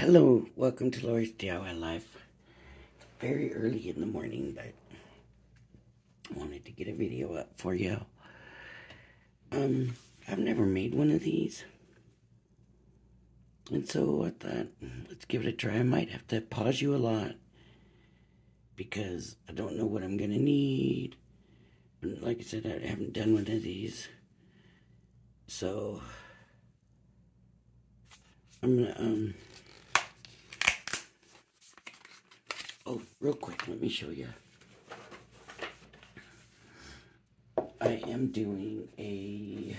Hello, welcome to Lori's DIY Life. Very early in the morning, but I wanted to get a video up for you. I've never made one of these, and so I thought, let's give it a try. I might have to pause you a lot because I don't know what I'm gonna need. And like I said, I haven't done one of these, so I'm gonna oh, real quick, let me show you. I am doing a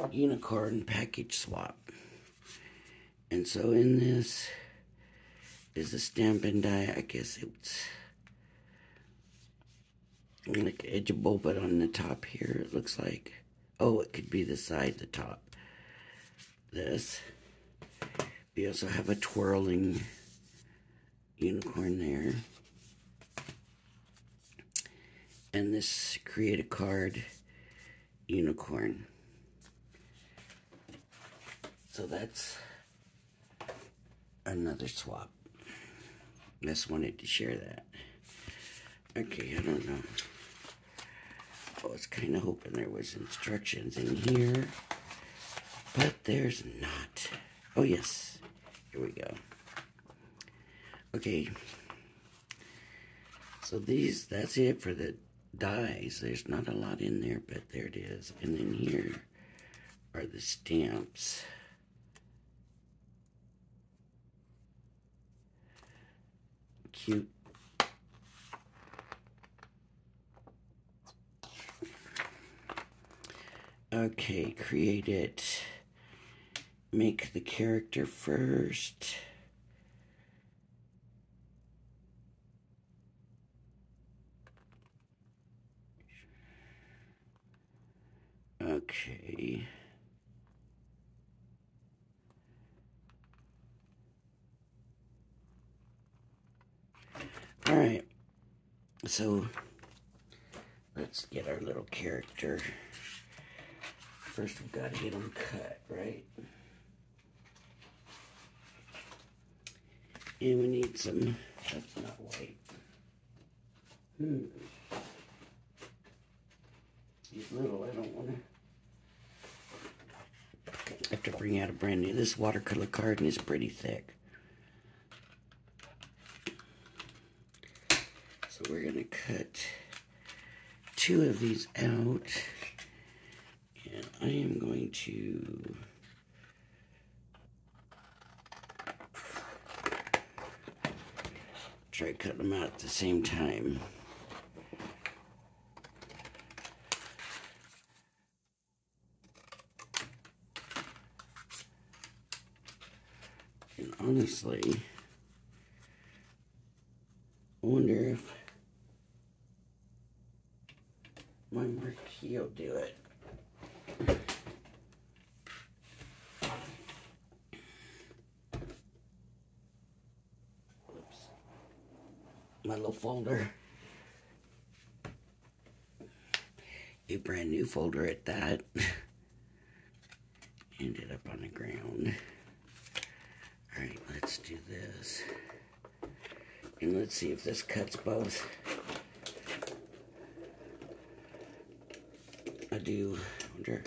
unicorn package swap. And so in this is a Stampin' die. I guess it's like edgeable, but on the top here it looks like, oh, it could be the side, the top. This. We also have a twirling unicorn there. And this create a card unicorn. So that's another swap. Just wanted to share that. Okay, I don't know. I was kind of hoping there was instructions in here, but there's not. Oh yes, here we go. Okay, so that's it for the dies. There's not a lot in there, but there it is. And then here are the stamps. Cute. Okay, create it. Make the character first. Okay. All right. So let's get our little character. First, we've got to get them cut, right? And we need some, that's not white. He's little, I don't want to. I have to bring out a brand new. This watercolor card is pretty thick. So we're going to cut 2 of these out. And I am going to try cutting them out at the same time. And honestly, I wonder if my marquee will do it. Oops. My little folder. A brand new folder at that. Ended up on the ground. Alright, let's do this. And let's see if this cuts both. I do wonder.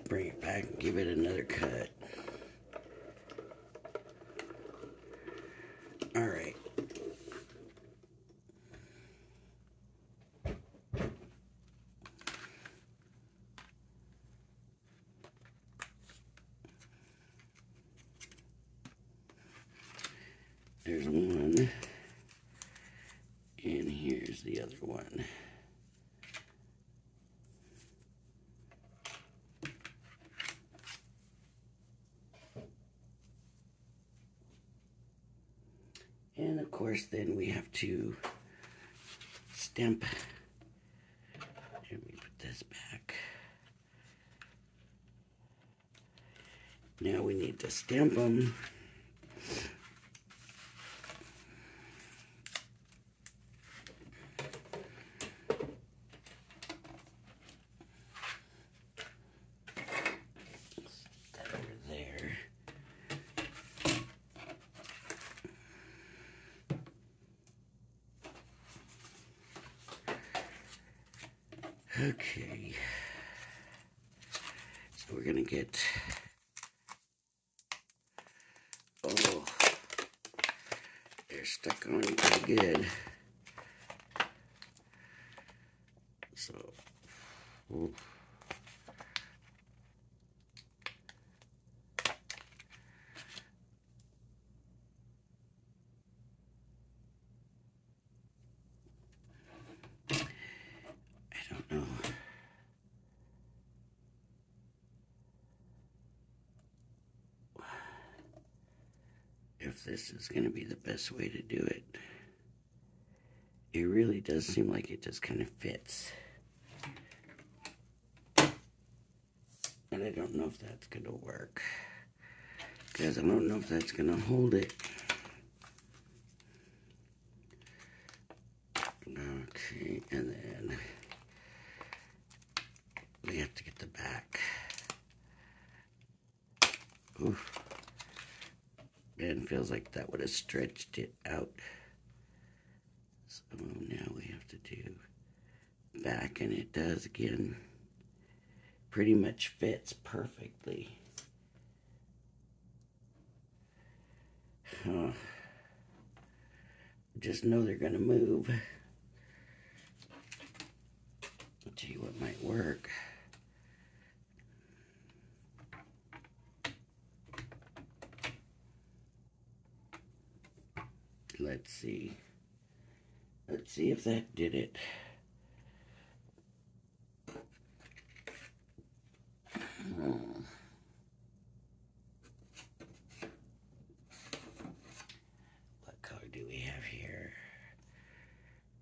Bring it back and give it another cut. Alright. There's one. And here's the other one. And of course, then we have to stamp. Let me put this back. Now we need to stamp them. Okay. So we're gonna get, oh, they're stuck on pretty good. So, ooh. I don't know. If this is going to be the best way to do it. It really does seem like it just kind of fits. And I don't know if that's going to work. Because I don't know if that's going to hold it. Okay, and then we have to get the back. Oof. Man, feels like that would have stretched it out. So now we have to do back, and it does again. Pretty much fits perfectly. Just know they're gonna move. I'll tell you what might work. Let's see. Let's see if that did it. What color do we have here?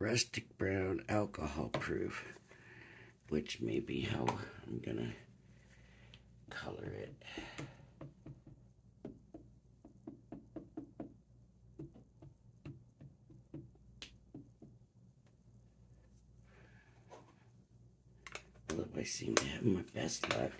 Rustic brown, alcohol proof, which may be how I'm gonna color it. I seem to have my best luck.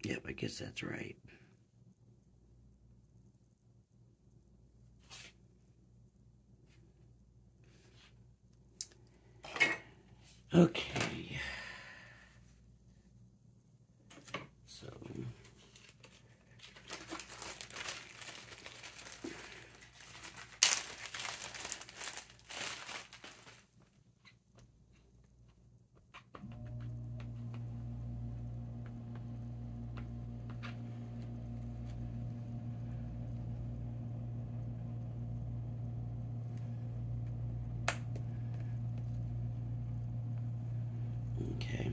Yep, I guess that's right. Okay. So okay.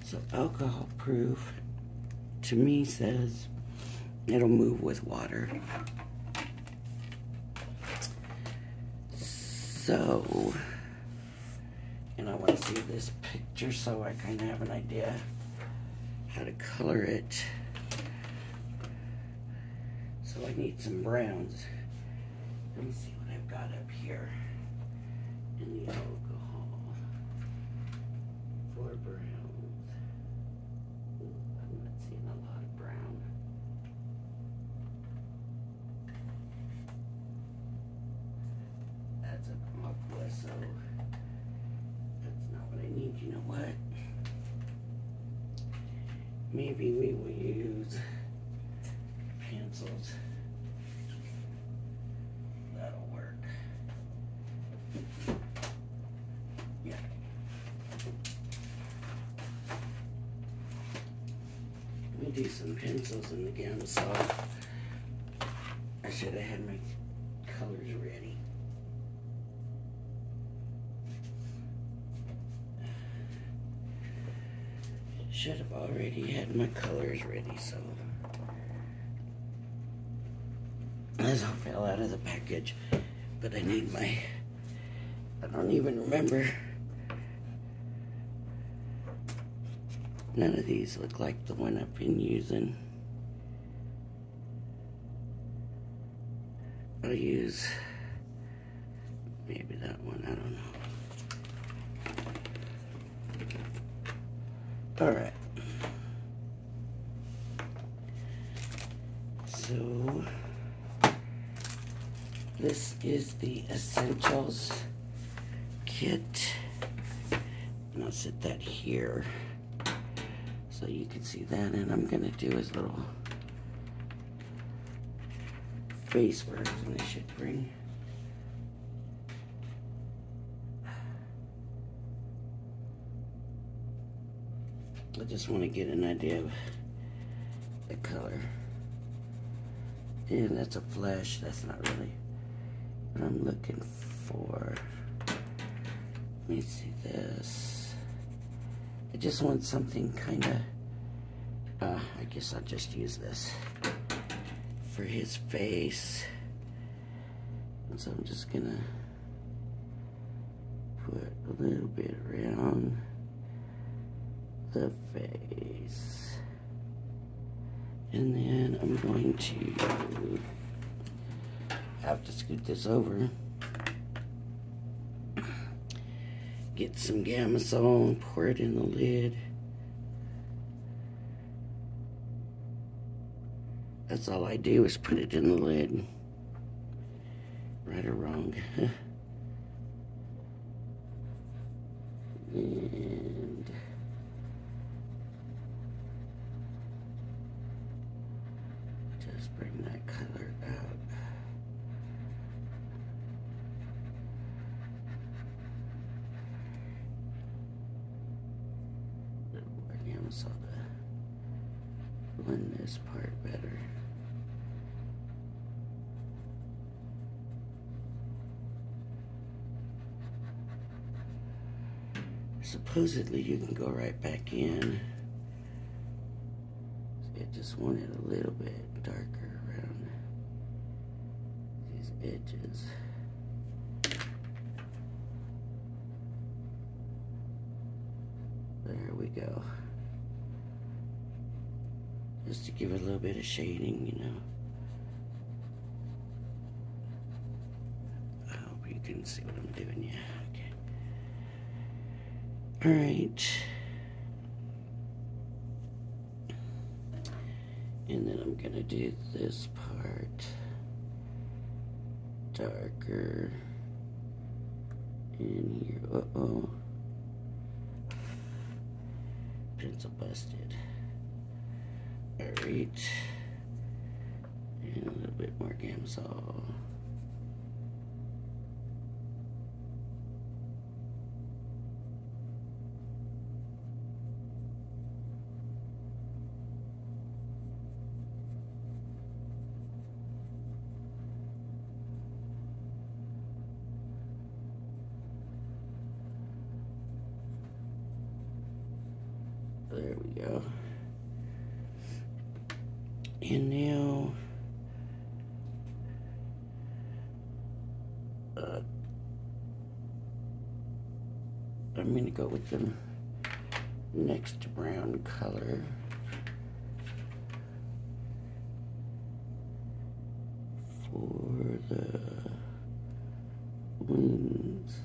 So alcohol proof to me says it'll move with water. So, and I want to see this picture so I kind of have an idea how to color it. So I need some browns. Let me see what I've got up here in the alcohol. 4 browns. Ooh, I'm not seeing a lot of brown. That's a aqua, so that's not what I need. You know what? Maybe we will use pencils. do some pencils in the gamsol. I should have had my colors ready. Should have already had my colors ready, so this all fell out of the package. But I need my, I don't even remember. None of these look like the one I've been using. I'll use maybe that one, I don't know. Alright. So, this is the Essentials kit. And I'll set that here so you can see that. And I'm going to do his little face first, and I should bring I just want to get an idea of the color. And that's a flesh, that's not really what I'm looking for. Let me see this. I just want something kind of, I guess I'll just use this for his face. And so I'm just gonna put a little bit around the face. And then I'm going to have to scoot this over. Get some Gamsol and pour it in the lid. That's all I do is put it in the lid. Right or wrong. And just bring that color out. A little more Gamsol to blend this part better. Supposedly you can go right back in. I just want it a little bit darker around these edges. There we go. Just to give it a little bit of shading, you know. I hope you can see what I'm doing, yeah. All right, and then I'm gonna do this part darker in here. Uh-oh, pencil busted. All right, and a little bit more Gamsol. There we go. And now, I'm going to go with the next brown color. For the wings.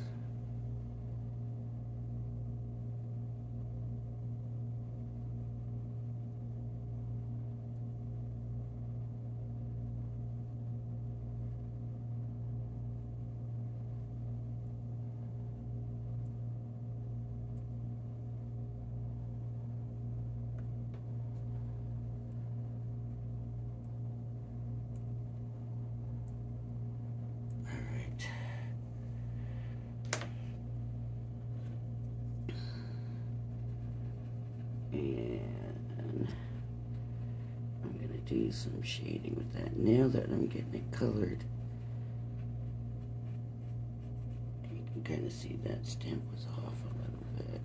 do some shading with that. Now that I'm getting it colored, you can kind of see that stamp was off a little bit.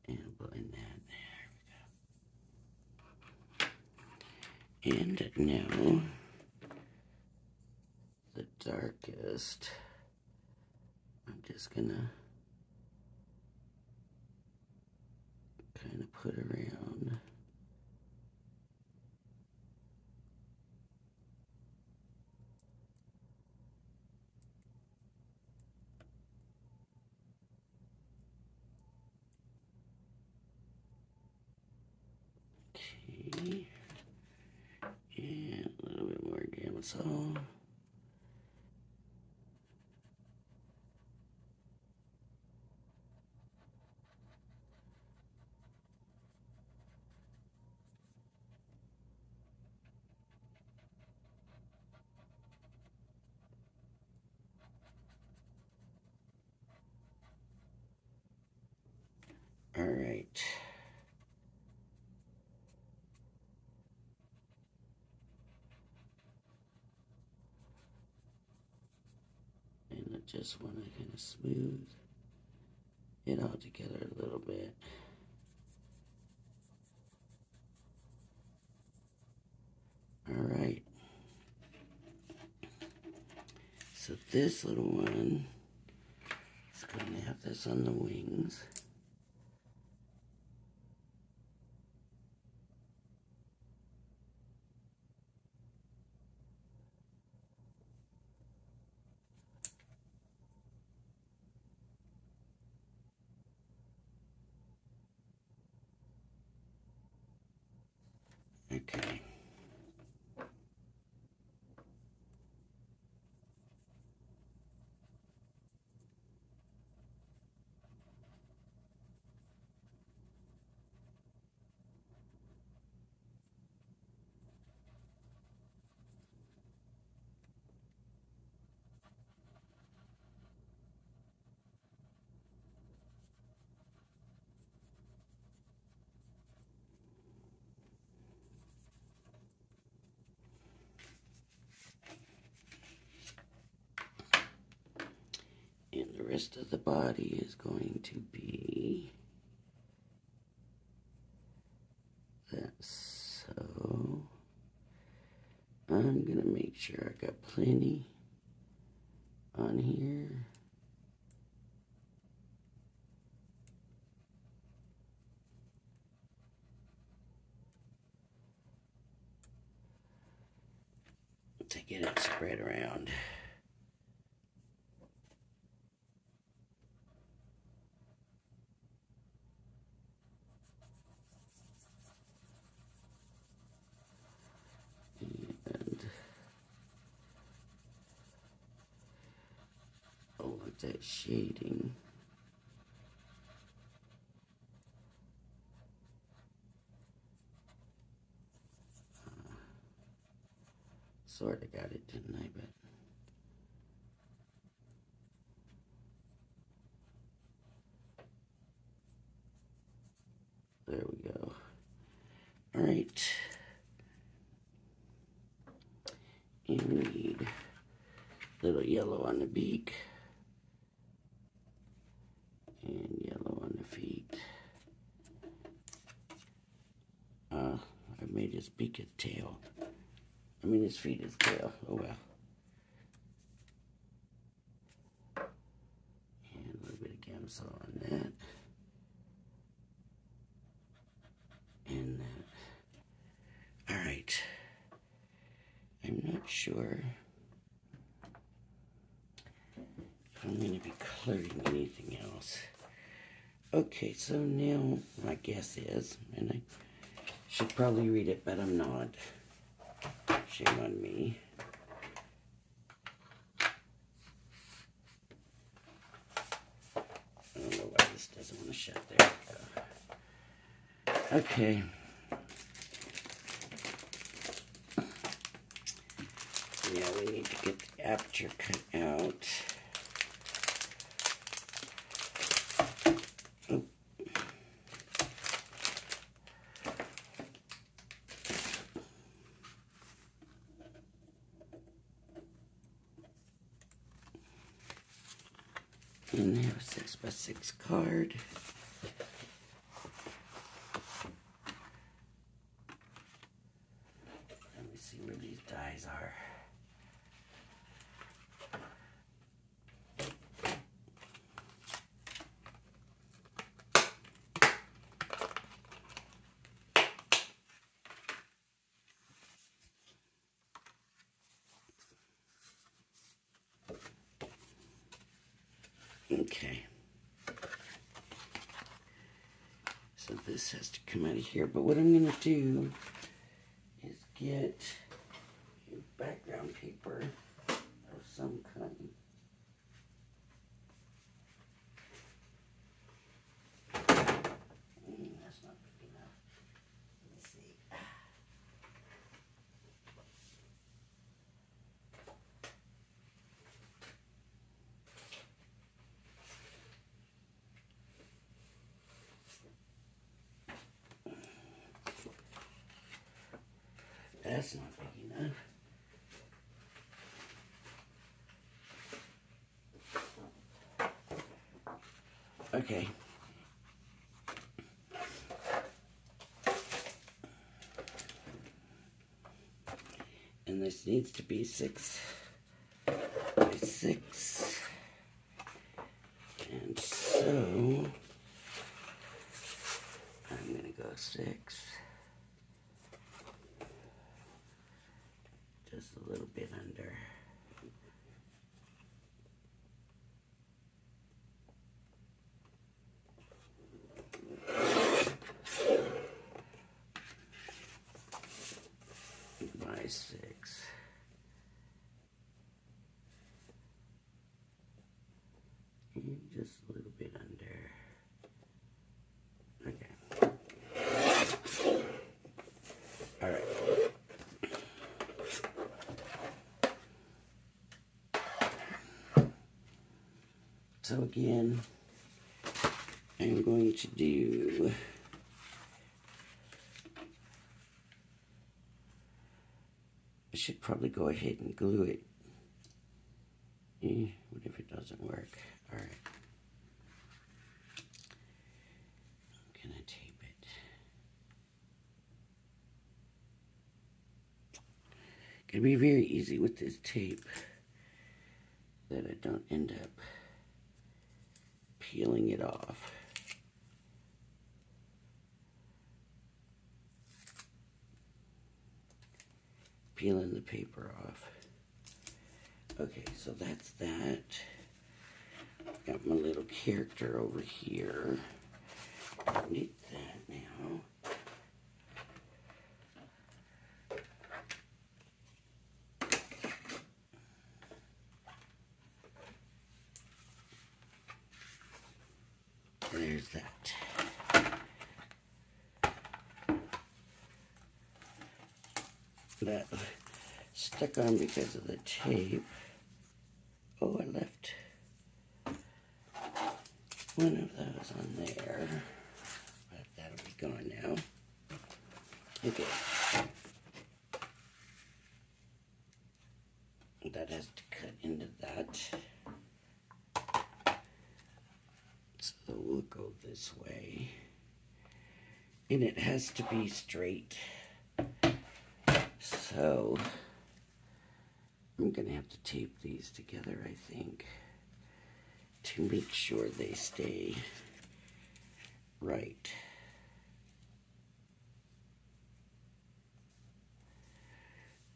And blend that. There we go. And now, the darkest, I'm just gonna kind of put around. Okay. And a little bit more Gamsol. All right. And I just want to kind of smooth it all together a little bit. All right. So this little one is going to have this on the wings. Okay. And the rest of the body is going to be that. So I'm going to make sure I got plenty on here. To get it spread around. And oh, look at that shading. Sort of got it, didn't I? But there we go. All right. And we need a little yellow on the beak and yellow on the feet. I made his beak a tail. I mean, his feet is tail. Oh well. And a little bit of Gamsol on that. And that. All right. I'm not sure if I'm going to be coloring anything else. Okay, so now my guess is, and I should probably read it, but I'm not. Shame on me. shut. There we go. Okay. Now we need to get the aperture cut out. Oh. And I have a 6x6 card. Let me see where these dies are. Okay. So this has to come out of here, but what I'm going to do is get a background paper of some kind. That's not big enough. Let me see. That's not big enough. Okay. And this needs to be 6 by 6. And so I'm going to go 6. Just a little bit under. By 6. And just a little bit under. Okay. All right. So again, I'm going to do I should probably go ahead and glue it. What if it doesn't work? All right. I'm gonna tape it. Gotta be very easy with this tape that I don't end up peeling it off. Peeling the paper off. Okay, so that's that. Got my little character over here. I need that now. There's that. That stuck on because of the tape. Oh, I left one of those on there, but that'll be gone now. Okay. That has to cut into that. So we'll go this way. And it has to be straight. So I'm going to have to tape these together, I think, to make sure they stay right.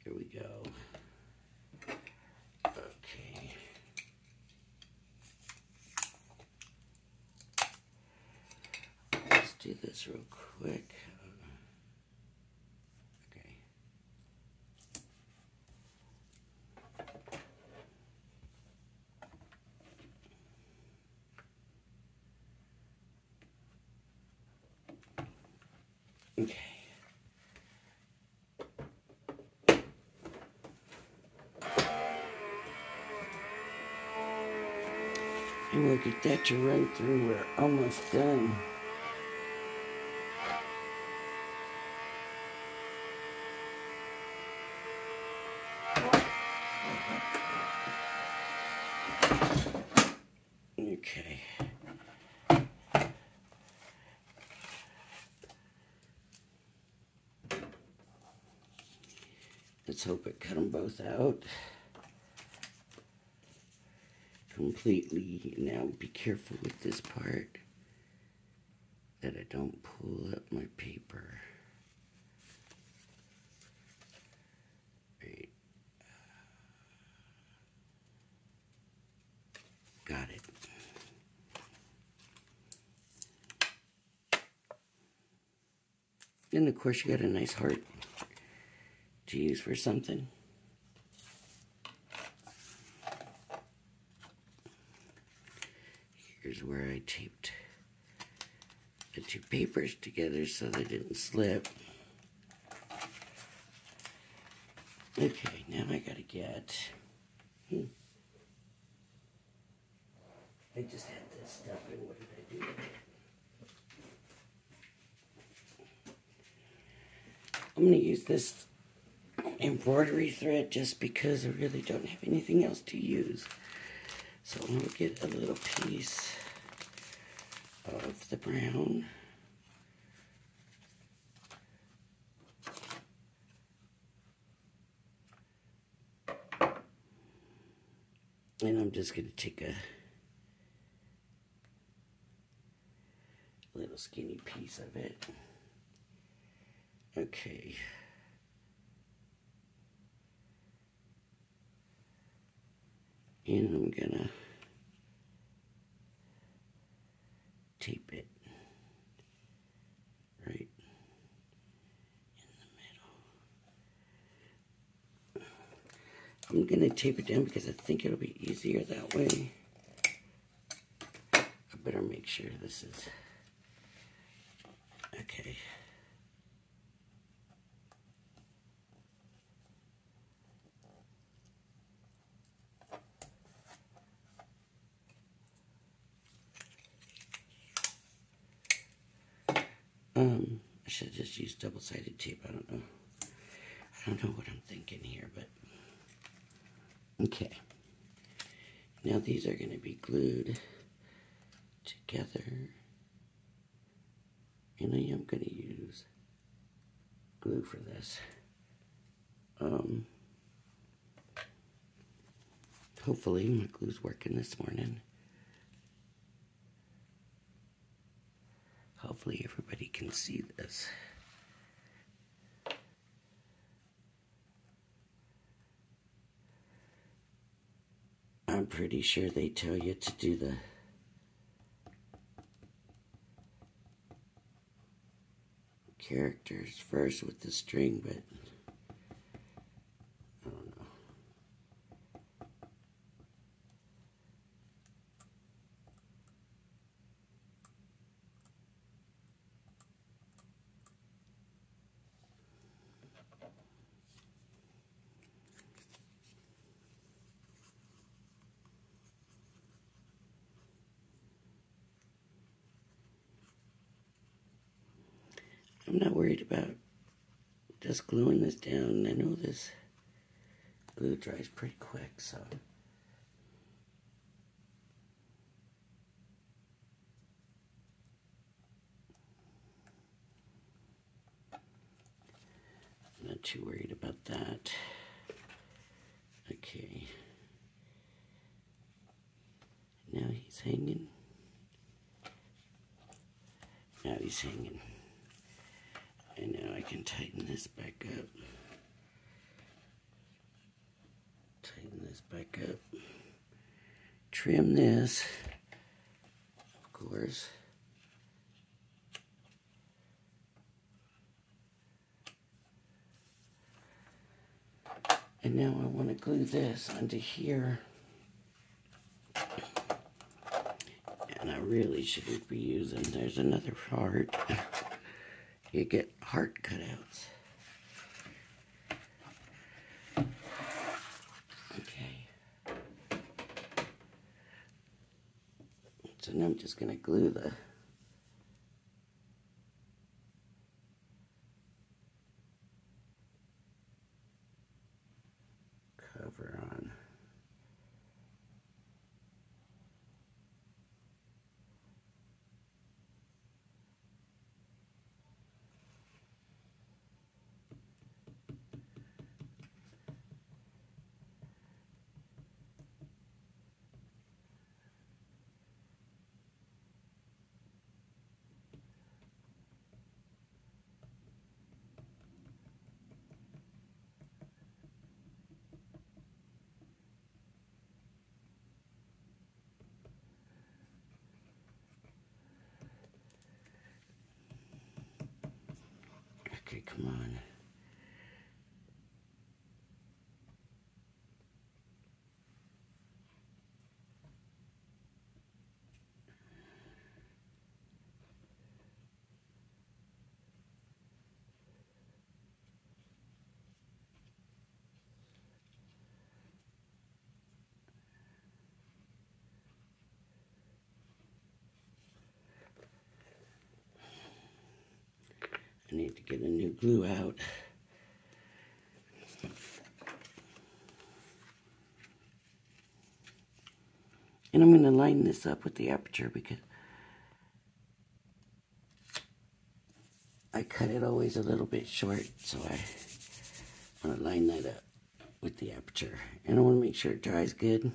Here we go. Okay. Let's do this real quick. Okay. And we'll get that to run through. We're almost done. Okay. Let's hope it cut them both out completely. Now be careful with this part that I don't pull up my paper. Right. Got it. And of course you got a nice heart to use for something. Here's where I taped the two papers together so they didn't slip. Okay, now I gotta get... I just had this stuff in. What did I do with it? I'm gonna use this embroidery thread just because I really don't have anything else to use. So I'm gonna get a little piece of the brown. And I'm just gonna take a little skinny piece of it. Okay. And I'm gonna tape it right in the middle. I'm gonna tape it down because I think it'll be easier that way. I better make sure this is okay. I should have just used double-sided tape. I don't know. I don't know what I'm thinking here, but okay. Now these are going to be glued together, and I am going to use glue for this. Hopefully my glue's working this morning. Hopefully everybody can see this. I'm pretty sure they tell you to do the characters first with the string, but I don't know. I'm not worried about just gluing this down. I know this glue dries pretty quick, so. I'm not too worried about that. Okay. Now he's hanging. Now he's hanging. And now I can tighten this back up. Tighten this back up. Trim this, of course. And now I want to glue this onto here. And I really shouldn't be using, there's another part. you get heart cutouts. Okay. So now I'm just going to glue the cover on. Okay, come on. I need to get a new glue out. And I'm going to line this up with the aperture because I cut it always a little bit short, so I want to line that up with the aperture. And I want to make sure it dries good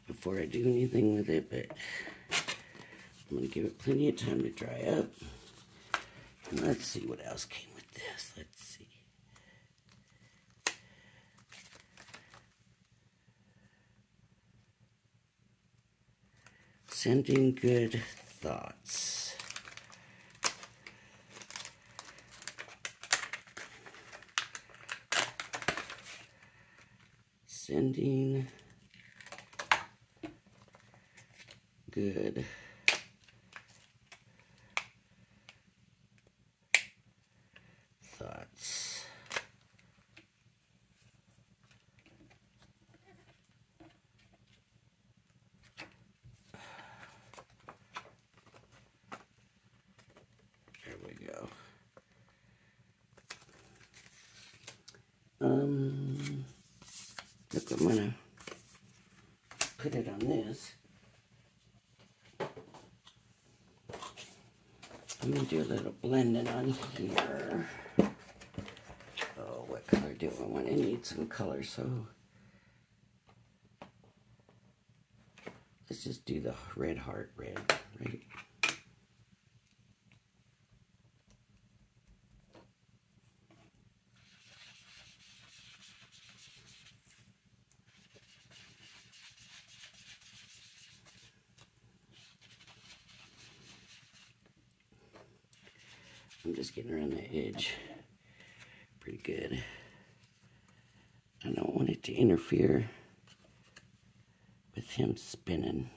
before I do anything with it, but I'm going to give it plenty of time to dry up. And let's see what else came with this. Let's see. Sending good thoughts. Sending good thoughts. There we go. Look, I'm gonna put it on this. I'm gonna do a little blending on here. Oh, what color do I want? I need some color, so let's just do the red heart red, right? I'm just getting around the edge pretty good. I don't want it to interfere with him spinning.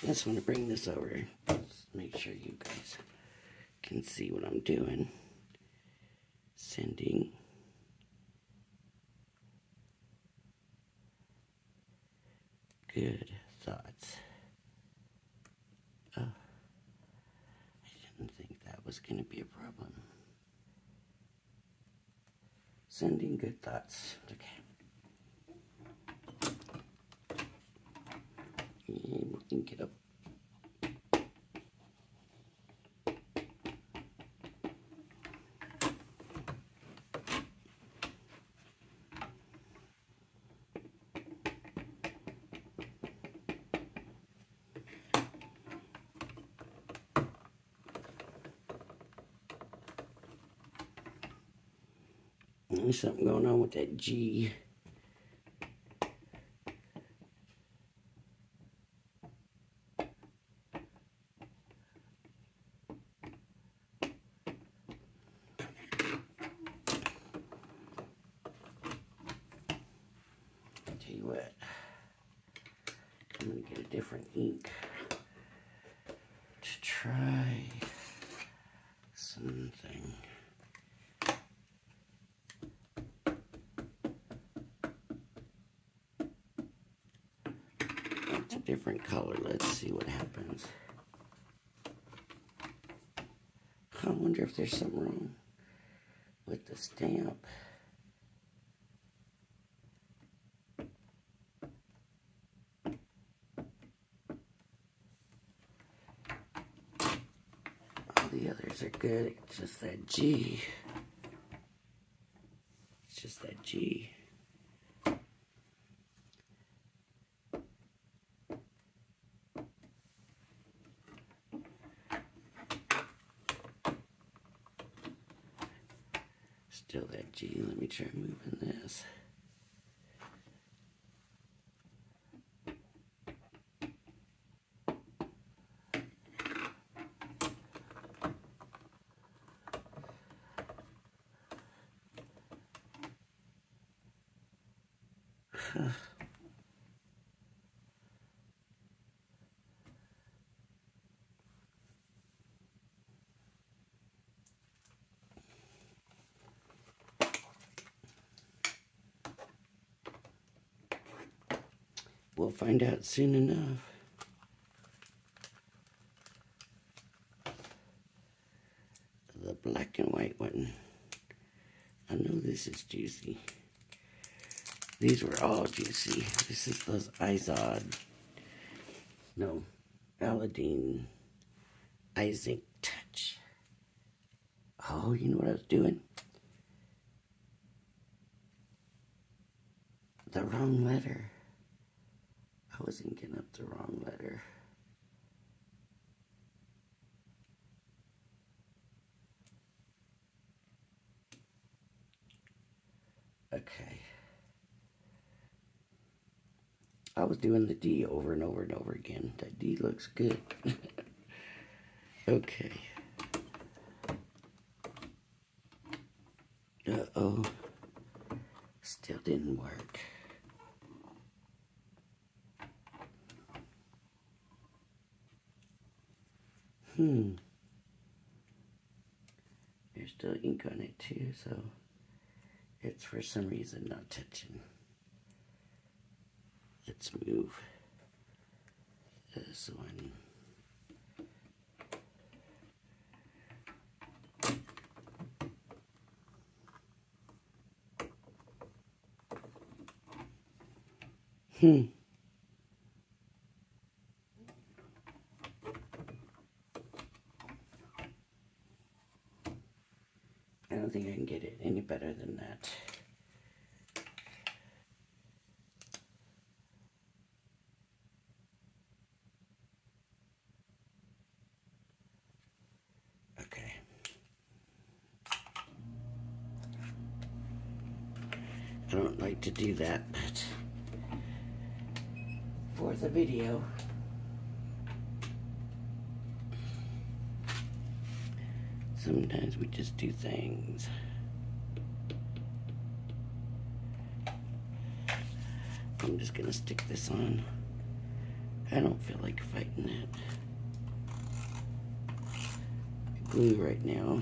I just want to bring this over, just make sure you guys can see what I'm doing. Sending good thoughts. Oh, I didn't think that was going to be a problem. Sending good thoughts. Okay. And we can get up. There's something going on with that G. Tell you what, I'm going to get a different ink to try something. It's a different color. Let's see what happens. I wonder if there's something wrong with the stamp. All the others are good. It's just that G. It's just that G. Still that G. Let me try moving this. We'll find out soon enough. The black and white one. I know this is juicy. These were all juicy. This is those Izod. No, Aladdin Isaac Touch. Oh, you know what I was doing? The wrong letter. I was inking up the wrong letter. Okay. I was doing the D over and over and over again. That D looks good. Okay. Uh-oh. Still didn't work. There's still ink on it too, so it's for some reason not touching. Let's move this one. I don't think I can get it any better than that. Okay. I don't like to do that, but for the video, sometimes we just do things. I'm just gonna stick this on. I don't feel like fighting it. Glue right now.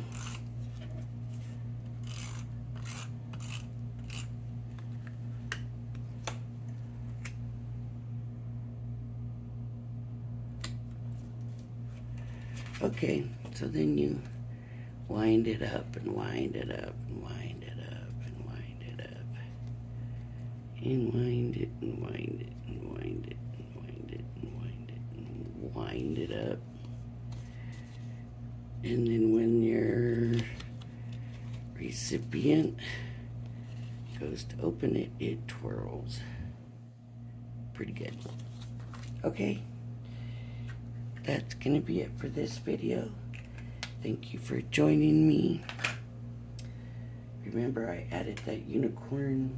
Okay, so then you wind it up and wind it up and wind it up and wind it up and wind it and wind it and wind it and wind it and wind it and wind it up. And then when your recipient goes to open it, it twirls. Pretty good. Okay. That's going to be it for this video. Thank you for joining me. Remember I added that unicorn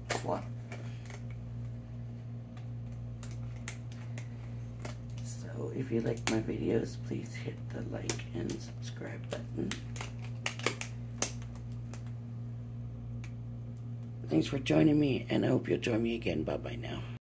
flop. So if you like my videos, please hit the like and subscribe button. Thanks for joining me, and I hope you'll join me again. Bye-bye now.